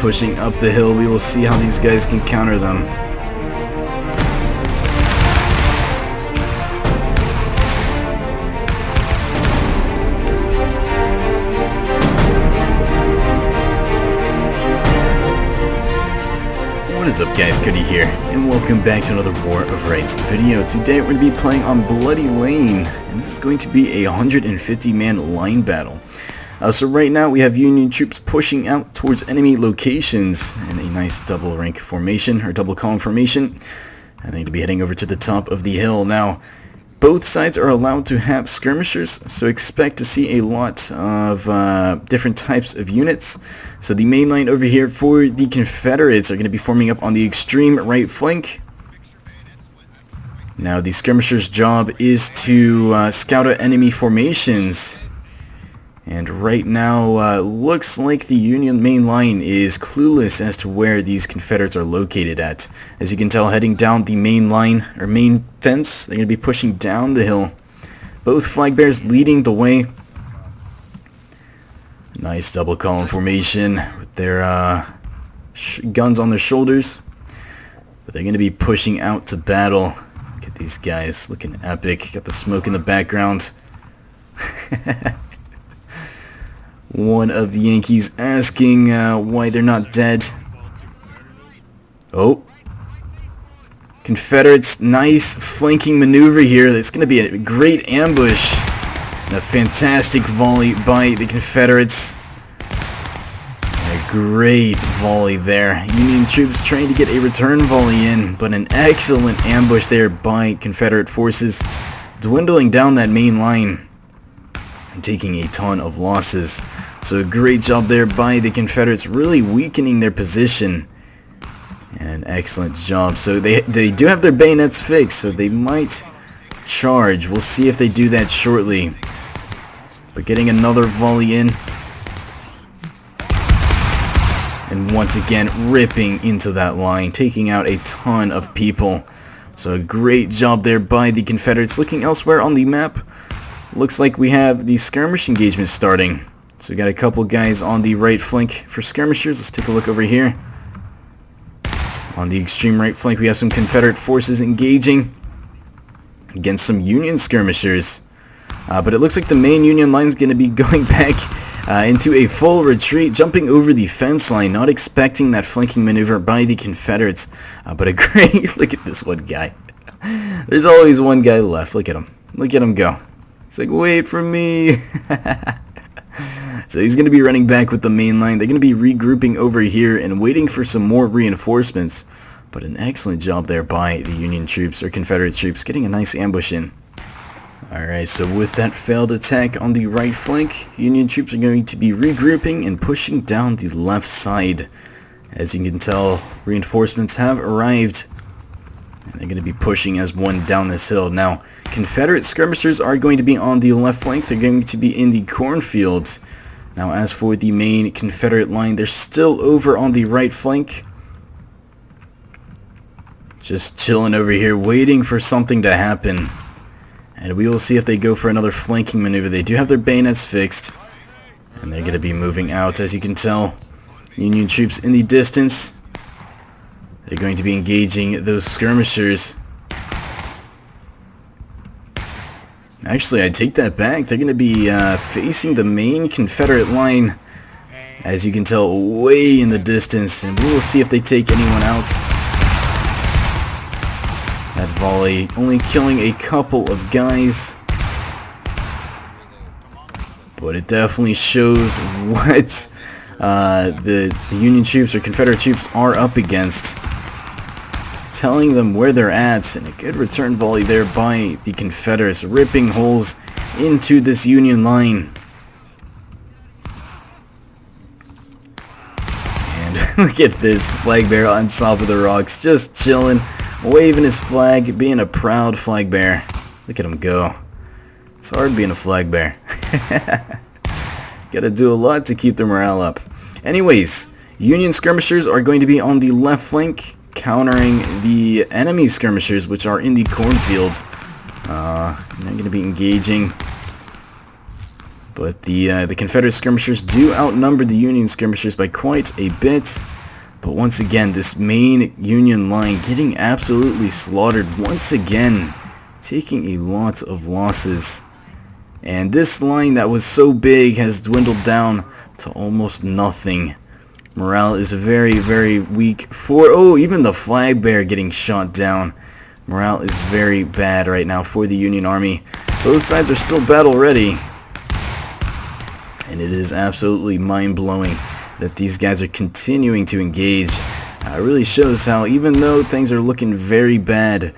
pushing up the hill. We will see how these guys can counter them. What is up, guys? Cody here, and welcome back to another War of Rights video. Today we're going to be playing on Bloody Lane, and this is going to be a 150-man line battle. So right now we have Union troops pushing out towards enemy locations in a nice double rank formation, or double column formation. And they're going to be heading over to the top of the hill. Now, both sides are allowed to have skirmishers, so expect to see a lot of different types of units. So the main line over here for the Confederates are going to be forming up on the extreme right flank. Now the skirmishers' job is to scout out enemy formations. And right now, looks like the Union main line is clueless as to where these Confederates are located at. As you can tell, heading down the main line, or main fence, they're going to be pushing down the hill. Both flag bearers leading the way. Nice double column formation with their guns on their shoulders. But they're going to be pushing out to battle. Look at these guys looking epic. Got the smoke in the background. One of the Yankees asking why they're not dead. Oh. Confederates, nice flanking maneuver here. It's going to be a great ambush. And a fantastic volley by the Confederates. A great volley there. Union troops trying to get a return volley in, but an excellent ambush there by Confederate forces, dwindling down that main line and taking a ton of losses. So a great job there by the Confederates, really weakening their position. And an excellent job. So they do have their bayonets fixed, so they might charge. We'll see if they do that shortly. But getting another volley in. And once again, ripping into that line, taking out a ton of people. So a great job there by the Confederates. Looking elsewhere on the map, looks like we have the skirmish engagement starting. So we got a couple guys on the right flank for skirmishers. Let's take a look over here. On the extreme right flank, we have some Confederate forces engaging against some Union skirmishers. But it looks like the main Union line is going to be going back into a full retreat, jumping over the fence line, not expecting that flanking maneuver by the Confederates. But a great... Look at this one guy. There's always one guy left. Look at him. Look at him go. He's like, wait for me. So he's going to be running back with the main line. They're going to be regrouping over here and waiting for some more reinforcements. But an excellent job there by the Union troops, or Confederate troops, getting a nice ambush in. Alright, so with that failed attack on the right flank, Union troops are going to be regrouping and pushing down the left side. As you can tell, reinforcements have arrived. And they're going to be pushing as one down this hill. Now, Confederate skirmishers are going to be on the left flank. They're going to be in the Cornfield. Now, as for the main Confederate line, they're still over on the right flank. Just chilling over here, waiting for something to happen. And we will see if they go for another flanking maneuver. They do have their bayonets fixed. And they're going to be moving out, as you can tell. Union troops in the distance. They're going to be engaging those skirmishers. Actually, I take that back. They're going to be facing the main Confederate line, as you can tell, way in the distance. And we will see if they take anyone out. That volley only killing a couple of guys. But it definitely shows what the Union troops or Confederate troops are up against. Telling them where they're at, and a good return volley there by the Confederates, ripping holes into this Union line. And look at this flag bearer on top of the rocks, just chilling, waving his flag, being a proud flag bearer. Look at him go. It's hard being a flag bearer. Gotta do a lot to keep their morale up. Anyways, Union skirmishers are going to be on the left flank, countering the enemy skirmishers, which are in the Cornfield. They're going to be engaging, but the Confederate skirmishers do outnumber the Union skirmishers by quite a bit. But once again, this main Union line getting absolutely slaughtered once again, taking a lot of losses. And this line that was so big has dwindled down to almost nothing. Morale is very, very weak for... Oh, even the flag bearer getting shot down. Morale is very bad right now for the Union Army. Both sides are still battle ready. And it is absolutely mind-blowing that these guys are continuing to engage. It really shows how, even though things are looking very bad,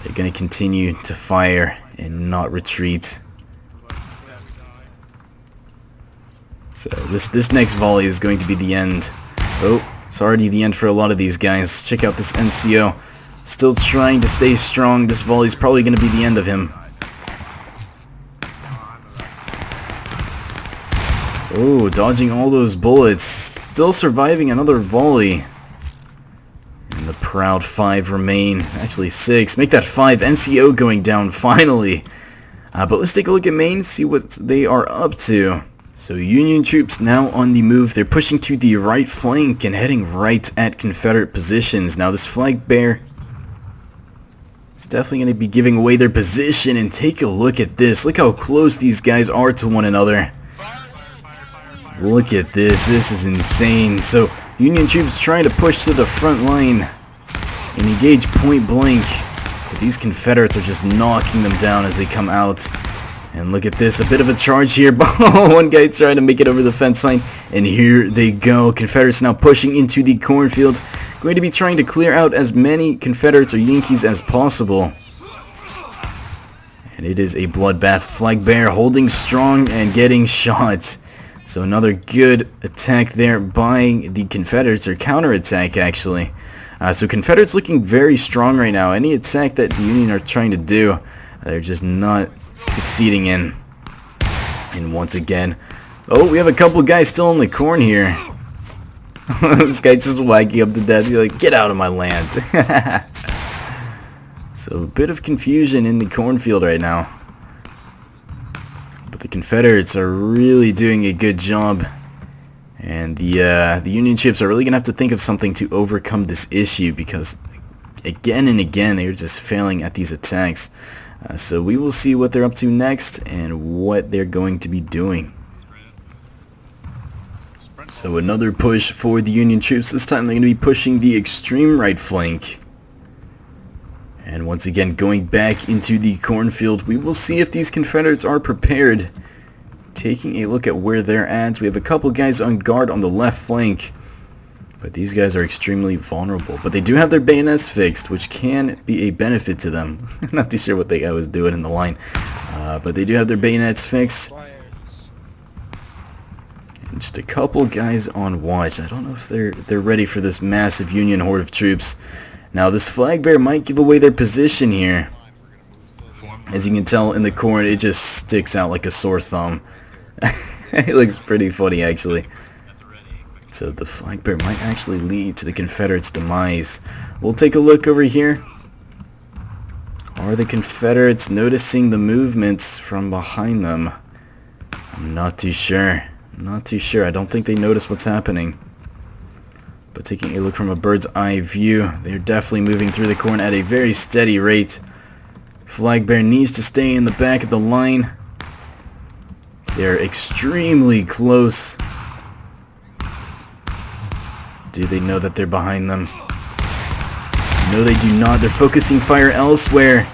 they're going to continue to fire and not retreat. So this next volley is going to be the end. Oh, it's already the end for a lot of these guys. Check out this NCO. Still trying to stay strong. This volley is probably going to be the end of him. Oh, dodging all those bullets. Still surviving another volley. And the proud 5 remain. Actually 6. Make that 5. NCO going down finally. But let's take a look at Maine, see what they are up to. So Union troops now on the move. They're pushing to the right flank and heading right at Confederate positions. Now this flag bearer is definitely going to be giving away their position. And take a look at this. Look how close these guys are to one another. Look at this. This is insane. So Union troops trying to push to the front line and engage point blank. But these Confederates are just knocking them down as they come out. And look at this, a bit of a charge here. One guy trying to make it over the fence line. And here they go. Confederates now pushing into the cornfield. Going to be trying to clear out as many Confederates or Yankees as possible. And it is a bloodbath. Flag bearer holding strong and getting shot. So another good attack there by the Confederates, or counterattack actually. So Confederates looking very strong right now. Any attack that the Union are trying to do, they're just not succeeding in. And once again, oh, we have a couple guys still in the corn here. This guy just wagging up to death. He's like, get out of my land. So a bit of confusion in the cornfield right now. But the Confederates are really doing a good job. And the Union ships are really going to have to think of something to overcome this issue, because again and again they're just failing at these attacks. So we will see what they're up to next and what they're going to be doing. So another push for the Union troops. This time they're going to be pushing the extreme right flank. And once again going back into the cornfield. We will see if these Confederates are prepared. Taking a look at where they're at. We have a couple guys on guard on the left flank. But these guys are extremely vulnerable. But they do have their bayonets fixed, which can be a benefit to them. I'm not too sure what the guy was doing in the line. But they do have their bayonets fixed. And just a couple guys on watch. I don't know if they're ready for this massive Union horde of troops. Now this flag bearer might give away their position here. As you can tell in the corn, it just sticks out like a sore thumb. It looks pretty funny actually. So the flag bearer might actually lead to the Confederates' demise. We'll take a look over here. Are the Confederates noticing the movements from behind them? I'm not too sure. Not too sure. I don't think they notice what's happening. But taking a look from a bird's eye view, they're definitely moving through the corn at a very steady rate. Flag bearer needs to stay in the back of the line. They're extremely close. Do they know that they're behind them? No, they do not. They're focusing fire elsewhere.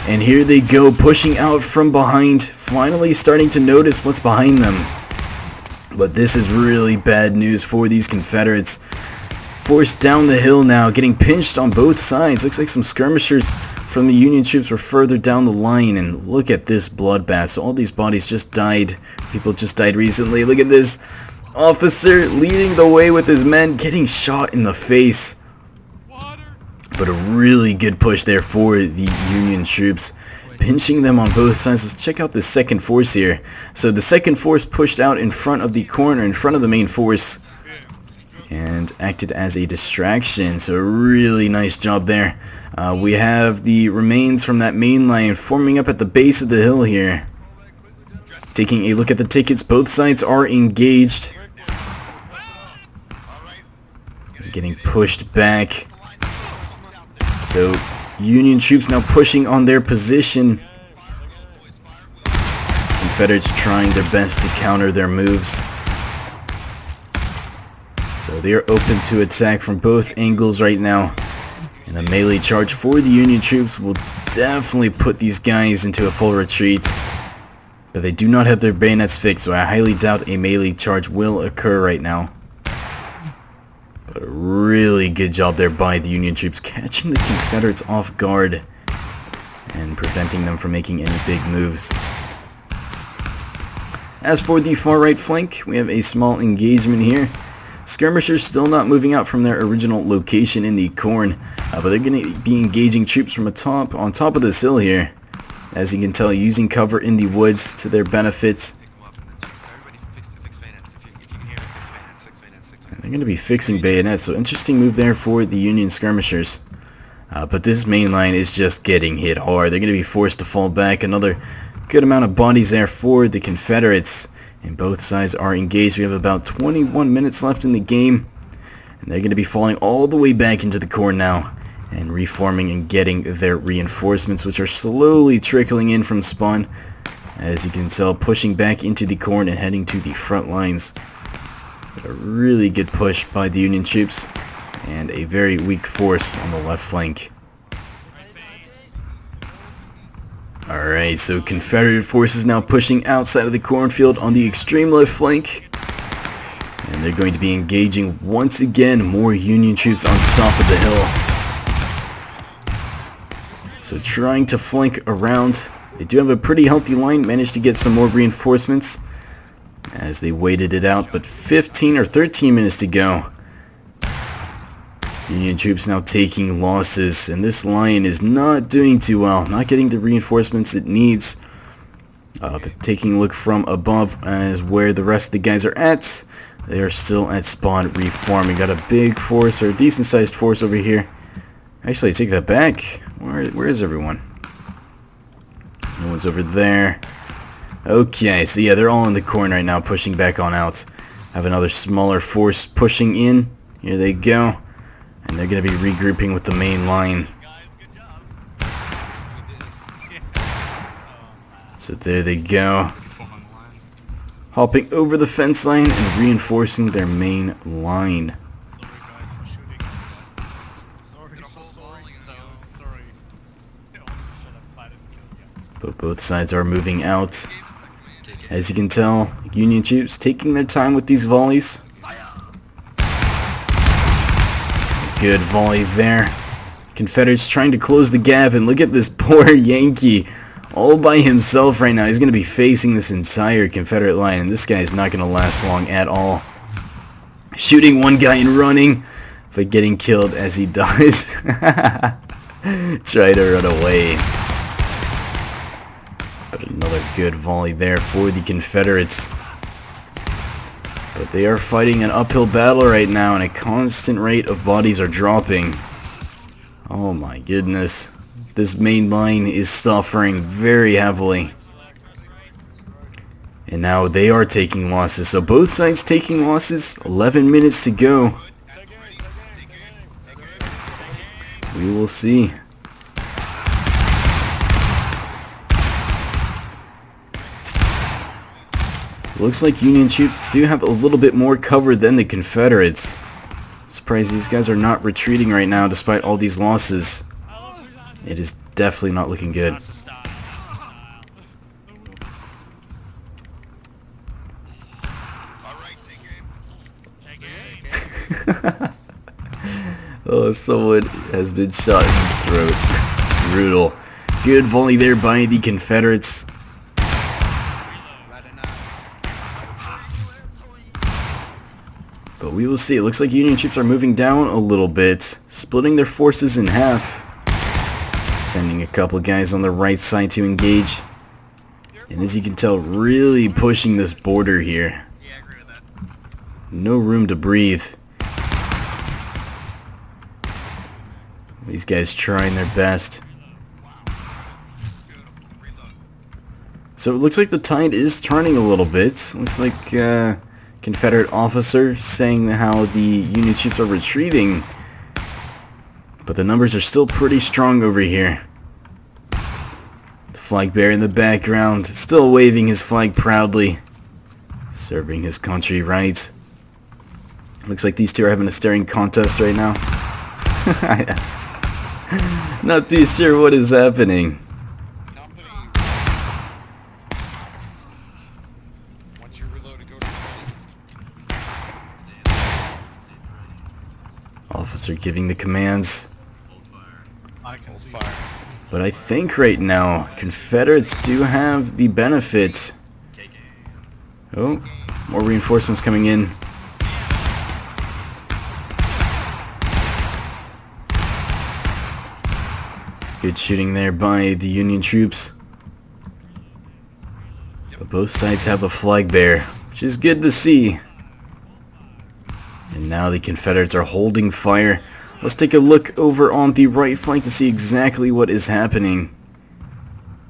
And here they go, pushing out from behind. Finally starting to notice what's behind them. But this is really bad news for these Confederates. Forced down the hill now, getting pinched on both sides. Looks like some skirmishers from the Union troops were further down the line. And look at this bloodbath. So all these bodies just died. People just died recently. Look at this. Officer leading the way with his men, getting shot in the face. But a really good push there for the Union troops, pinching them on both sides. Let's check out the second force here. So the second force pushed out in front of the corner, in front of the main force, and acted as a distraction. So a really nice job there. We have the remains from that main line forming up at the base of the hill here. Taking a look at the tickets, both sides are engaged. getting pushed back. So Union troops now pushing on their position. Confederates trying their best to counter their moves. So they are open to attack from both angles right now. And a melee charge for the Union troops will definitely put these guys into a full retreat. But they do not have their bayonets fixed, so I highly doubt a melee charge will occur right now. But a really good job there by the Union troops, catching the Confederates off guard and preventing them from making any big moves. As for the far right flank, we have a small engagement here. Skirmishers still not moving out from their original location in the corn, but they're going to be engaging troops from on top of this hill here. As you can tell, using cover in the woods to their benefit. And they're going to be fixing bayonets, so interesting move there for the Union skirmishers. But this main line is just getting hit hard. They're going to be forced to fall back. Another good amount of bodies there for the Confederates. And both sides are engaged. We have about 21 minutes left in the game. And they're going to be falling all the way back into the corn now. And reforming and getting their reinforcements, which are slowly trickling in from spawn. As you can tell, pushing back into the corn and heading to the front lines. A really good push by the Union troops. And a very weak force on the left flank. Alright, so Confederate forces now pushing outside of the cornfield on the extreme left flank. And they're going to be engaging once again more Union troops on top of the hill. So trying to flank around. They do have a pretty healthy line, managed to get some more reinforcements as they waited it out, but 15 or 13 minutes to go. Union troops now taking losses, and this line is not doing too well, not getting the reinforcements it needs. But taking a look from above as where the rest of the guys are at, they are still at spawn reforming. Got a big force, or a decent sized force over here. Actually, I take that back. Where is everyone? No one's over there. Okay, so yeah, they're all in the corner right now, pushing back on out. Have another smaller force pushing in. Here they go. And they're going to be regrouping with the main line. So there they go. Hopping over the fence line and reinforcing their main line. But both sides are moving out. As you can tell, Union troops taking their time with these volleys. Good volley there. Confederates trying to close the gap, and look at this poor Yankee all by himself right now. He's going to be facing this entire Confederate line, and this guy is not going to last long at all. Shooting one guy and running, but getting killed as he does. Try to run away. But another good volley there for the Confederates. But they are fighting an uphill battle right now, and a constant rate of bodies are dropping. Oh my goodness. This main line is suffering very heavily. And now they are taking losses. So both sides taking losses. 11 minutes to go. We will see. Looks like Union troops do have a little bit more cover than the Confederates. Surprised these guys are not retreating right now despite all these losses. It is definitely not looking good. Oh, someone has been shot in the throat. Brutal. Good volley there by the Confederates. But we will see. It looks like Union troops are moving down a little bit, splitting their forces in half. Sending a couple guys on the right side to engage. And as you can tell, really pushing this border here. No room to breathe. These guys trying their best. So it looks like the tide is turning a little bit. Looks like Confederate officer saying how the Union troops are retreating. But the numbers are still pretty strong over here. The flag bearer in the background, still waving his flag proudly. Serving his country right. Looks like these two are having a staring contest right now. Not too sure what is happening. Officer giving the commands. But I think right now Confederates do have the benefit. Oh, more reinforcements coming in. Good shooting there by the Union troops. But both sides have a flag bearer, which is good to see. And now the Confederates are holding fire. Let's take a look over on the right flank to see exactly what is happening.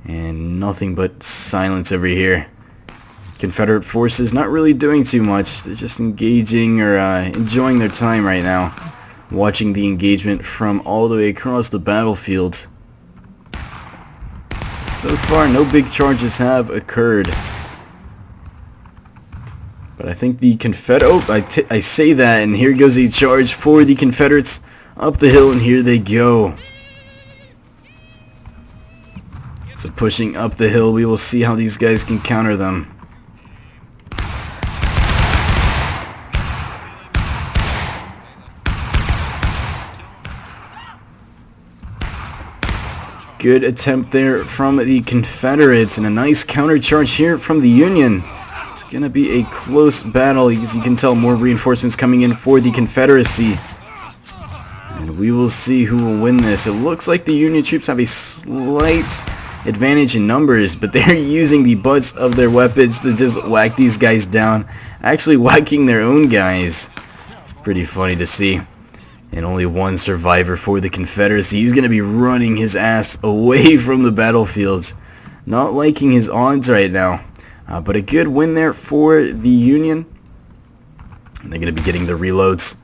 And nothing but silence over here. Confederate forces not really doing too much. They're just engaging or enjoying their time right now. Watching the engagement from all the way across the battlefield. So far, no big charges have occurred. But I think the I say that, and here goes a charge for the Confederates up the hill, and here they go. So pushing up the hill, we will see how these guys can counter them. Good attempt there from the Confederates, and a nice counter charge here from the Union. It's going to be a close battle. As you can tell, more reinforcements coming in for the Confederacy. And we will see who will win this. It looks like the Union troops have a slight advantage in numbers, but they're using the butts of their weapons to just whack these guys down. Actually whacking their own guys. It's pretty funny to see. And only one survivor for the Confederacy. He's going to be running his ass away from the battlefields. Not liking his odds right now. But a good win there for the Union. And they're going to be getting the reloads.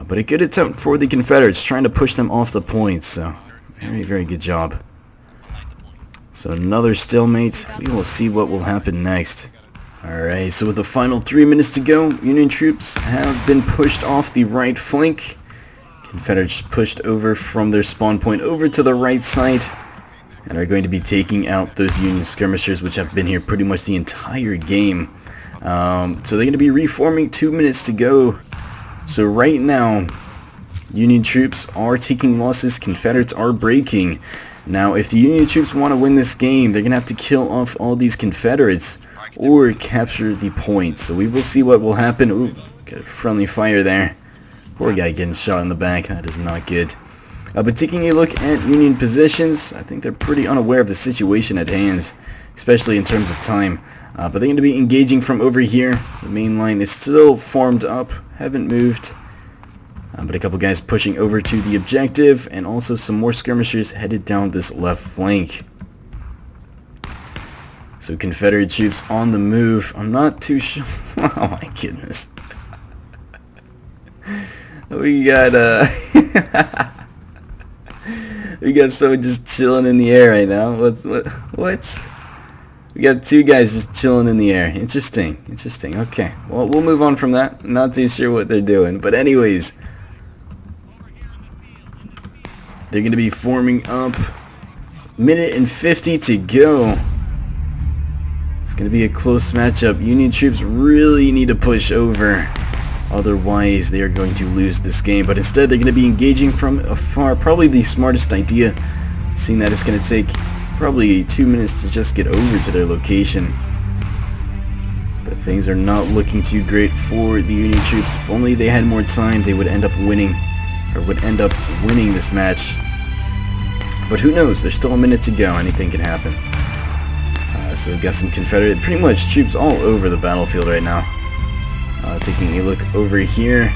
But a good attempt for the Confederates, trying to push them off the points. So, very, very good job. So another stalemate. We will see what will happen next. Alright, so with the final 3 minutes to go, Union troops have been pushed off the right flank. Confederates pushed over from their spawn point over to the right side. And are going to be taking out those Union skirmishers, which have been here pretty much the entire game. So they're going to be reforming. 2 minutes to go. So right now, Union troops are taking losses. Confederates are breaking. Now, if the Union troops want to win this game, they're going to have to kill off all these Confederates or capture the points. So we will see what will happen. Ooh, got a friendly fire there. Poor guy getting shot in the back. That is not good. But taking a look at Union positions, I think they're pretty unaware of the situation at hand, especially in terms of time. But they're going to be engaging from over here. The main line is still formed up, haven't moved. But a couple guys pushing over to the objective, and also some more skirmishers headed down this left flank. So Confederate troops on the move. I'm not too sure. Oh my goodness. We got we got someone just chilling in the air right now. What? We got two guys just chilling in the air. Interesting. Okay. Well, we'll move on from that. Not too sure what they're doing, but anyways, they're going to be forming up. Minute and 50 to go. It's going to be a close matchup. Union troops really need to push over. Otherwise, they are going to lose this game. But instead, they're going to be engaging from afar. Probably the smartest idea, seeing that it's going to take probably 2 minutes to just get over to their location. But things are not looking too great for the Union troops. If only they had more time, they would end up winning, or would end up winning this match. But who knows? There's still a minute to go. Anything can happen. So we've got some Confederate, pretty much troops all over the battlefield right now. Taking a look over here,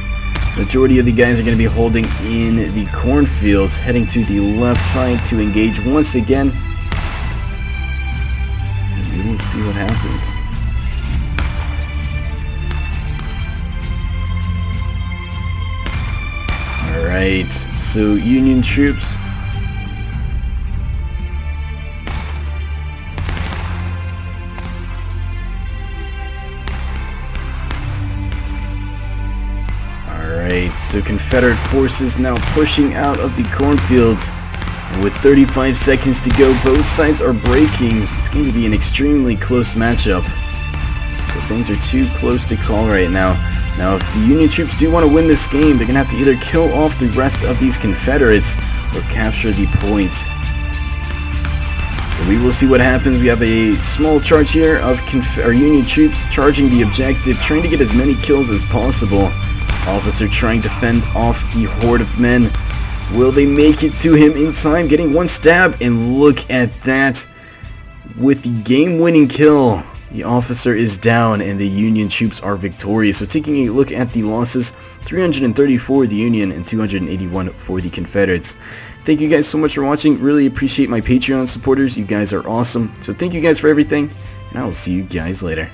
majority of the guys are going to be holding in the Cornfields, heading to the left side to engage once again. And we will see what happens. Alright, so Union troops. Alright, so Confederate forces now pushing out of the cornfield. And with 35 seconds to go, both sides are breaking. It's going to be an extremely close matchup. So things are too close to call right now. Now, if the Union troops do want to win this game, they're going to have to either kill off the rest of these Confederates or capture the point. So we will see what happens. We have a small charge here of Union troops charging the objective, trying to get as many kills as possible. Officer trying to fend off the horde of men. Will they make it to him in time? Getting one stab, and look at that. With the game-winning kill, the officer is down and the Union troops are victorious. So taking a look at the losses, 330 for the Union and 281 for the Confederates. Thank you guys so much for watching. Really appreciate my Patreon supporters. You guys are awesome. So thank you guys for everything, and I will see you guys later.